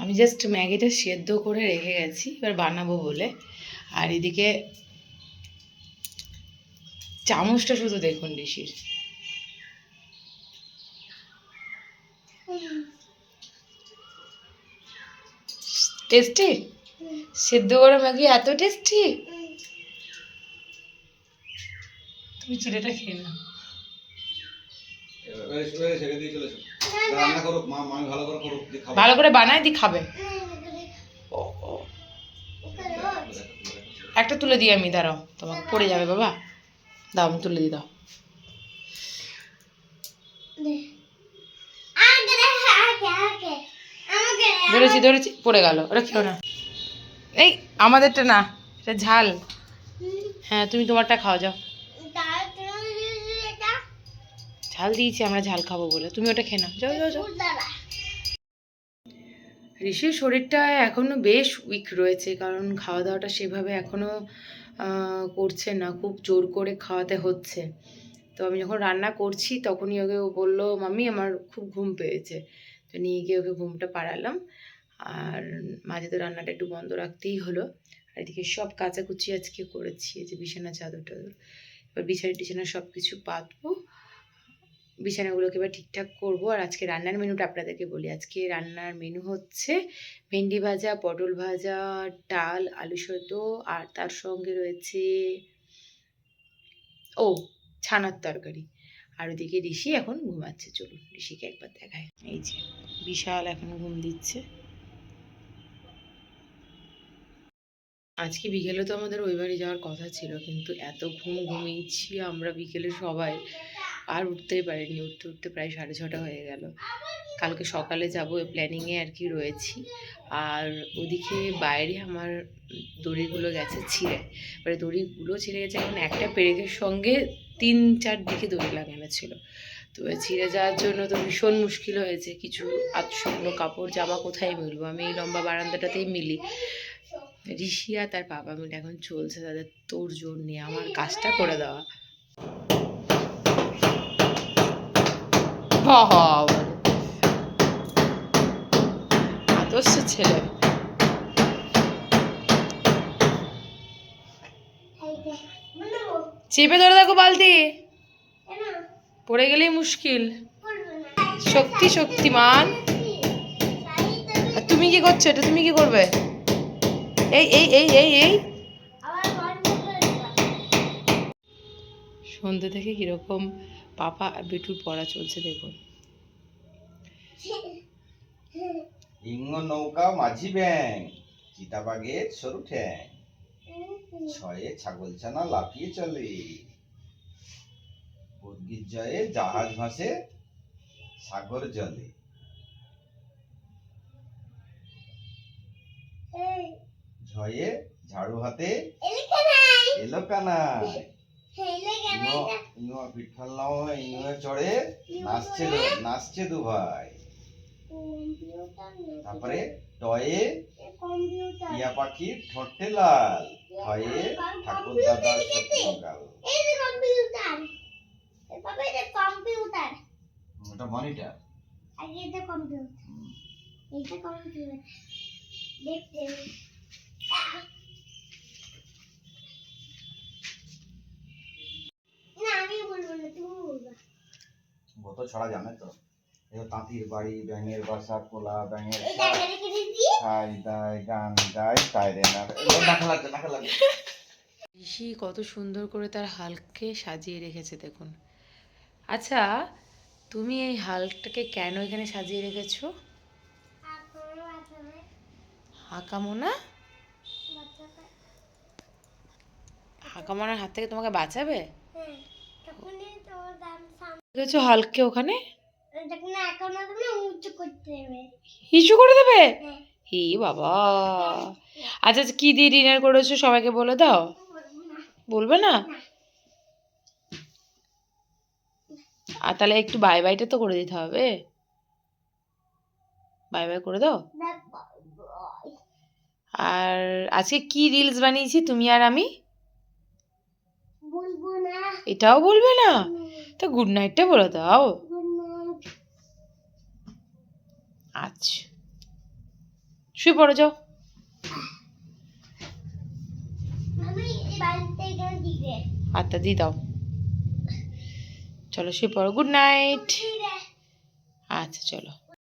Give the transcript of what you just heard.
আমি জাস্ট ম্যাগিটা সেদ্ধ করে রেখে গেছি, এবার বানাবো বলে। আর এদিকে চামচটা শুধু দেখুন ঋষির, টেস্টি। সেদ্ধ করা ম্যাগি এত টেস্টি। তুমি চিড়েটা খেয়ে নাও। ভালো করে বানায় দি খাবে। একটা তুলে দিই আমি, দাঁড়াও, তোমাকে পড়ে যাবে বাবা। দাও আমি তুলে দিই, দাও। ধরেছি ধরেছি, পড়ে গেল, ওটা খেলো না। এই আমাদেরটা না, এটা ঝাল। হ্যাঁ তুমি তোমারটা খাও, যাও। ঝাল দিয়েছি আমরা, ঝাল খাবো বলে, তুমি ওটা খেয়ে নাও, যাও যাও যাও। ঋষির শরীরটা এখনো বেশ উইক রয়েছে, কারণ খাওয়া দাওয়াটা সেভাবে এখনো করছে না, খুব জোর করে খাওয়াতে হচ্ছে। তো আমি যখন রান্না করছি তখনই ওকে ও বললো, মাম্মি আমার খুব ঘুম পেয়েছে। তো নিয়ে গিয়ে ওকে ঘুমটা পাড়ালাম। আর মাঝে তো রান্নাটা একটু বন্ধ রাখতেই হলো। আর এদিকে সব কাচাকুচি আজকে করেছি, যে বিছানা চাদর টাদর, এবার বিছানা সব কিছু পাতবো, বিছানাগুলোকে এবার ঠিকঠাক করবো। আর আজকে রান্নার মেনুটা আপনাদেরকে বলি। আজকে রান্নার মেনু হচ্ছে ভেন্ডি ভাজা, পটল ভাজা, ডাল, আলু সেদ্ধ, আর তার সঙ্গে রয়েছে ছানার তরকারি। আর ওদিকে ঋষি এখন ঘুমাচ্ছে, চলুন ঋষিকে একবার দেখায়। এই যে বিশাল এখন ঘুম দিচ্ছে। আজকে বিকেলে তো আমাদের ওই বাড়ি যাওয়ার কথা ছিল, কিন্তু এত ঘুমিয়েছি আমরা বিকেলে সবাই, আর উঠতেই পারিনি। উঠতে উঠতে প্রায় 6:30 হয়ে গেল। কালকে সকালে যাব ওই প্ল্যানিংয়ে আর কি রয়েছি। আর ওদিকে বাইরে আমার দড়িগুলো গেছে ছিঁড়ে, এবারে দড়িগুলো ছিঁড়ে গেছে, এখন একটা পেরেকের সঙ্গে 3-4 দিকে দড়ি লাগানো ছিল। তো ছিঁড়ে যাওয়ার জন্য তো ভীষণ মুশকিল হয়েছে। কিছু শুকনো কাপড় জামা কোথায় মিলবো, আমি এই লম্বা বারান্দাটাতেই মিলি। ঋষি আর তার বাবা মিলে এখন চলছে তাদের তোড়জোড় নিয়ে আমার কাজটা করে দেওয়া। আদর্শ ছেলে। চেপে ধরে দেখো বালতি, পড়ে গেলেই মুশকিল। শক্তিমান। তুমি কি করছো? এটা তুমি কি করবে? এই এই এই এই এই সন্ধ্যে থেকে কিরকম পাপা আর বিটুর পড়া চলছে দেখুন। ইঙ্গ নৌকা মাঝি ব্যাং, চিতাবাঘের সরু ঠ্যাং, ছয়ে ছাগলছানা লাফিয়ে চলে, উদ্গির জয়ে জাহাজ ভাসে সাগর জলে, ঝয়ে ঝাড়ু হাতে এলো কানাই, ইনুয়া পিঠাল নাও ইনুয়ে চড়ে নাচছে দু ভাই। তারপরে টয়ে টিয়া পাখির ঠোঁটে লাল, হয়ে ঠাকুর দাদার স্বপ্নগাল। ওটা মনিটর, এটা কম্পিউটার দেখতে না, আমি বলবো না, তুমি বলবা। কত ছড়া জানে তো, তাঁতির বাড়ি, ব্যাঙের বাসা, কোলা ব্যাঙের খাই দায়, গান গায় সাইরেনার। ঋষি কত সুন্দর করে তার হাল্ককে সাজিয়ে রেখেছে দেখুন। আচ্ছা তুমি এই হাল্কটাকে কেন এখানে সাজিয়ে রেখেছো? হাকামোনা, হাকামোনার হাত থেকে তোমাকে বাঁচাবে? দেখেছো হাল্ককে ওখানে হিচু করে দেবে? হে বাবা। আচ্ছা কি দিয়ে ডিনার করেছো সবাইকে বলে দাও। বলবে না? আর তাহলে একটু বাই বাইটা তো করে দিতে হবে। বাই বাই করে দাও। আর আজকে কি রিলস বানিয়েছি তুমি আর আমি? বলবো না। এটাও বলবে না? তো গুড নাইটটা বলে দাও। আচ্ছা। শুয়ে পড়ো যাও। আচ্ছা দি দাও, চলো শুয়ে পড়ো, গুড নাইট। আচ্ছা চলো।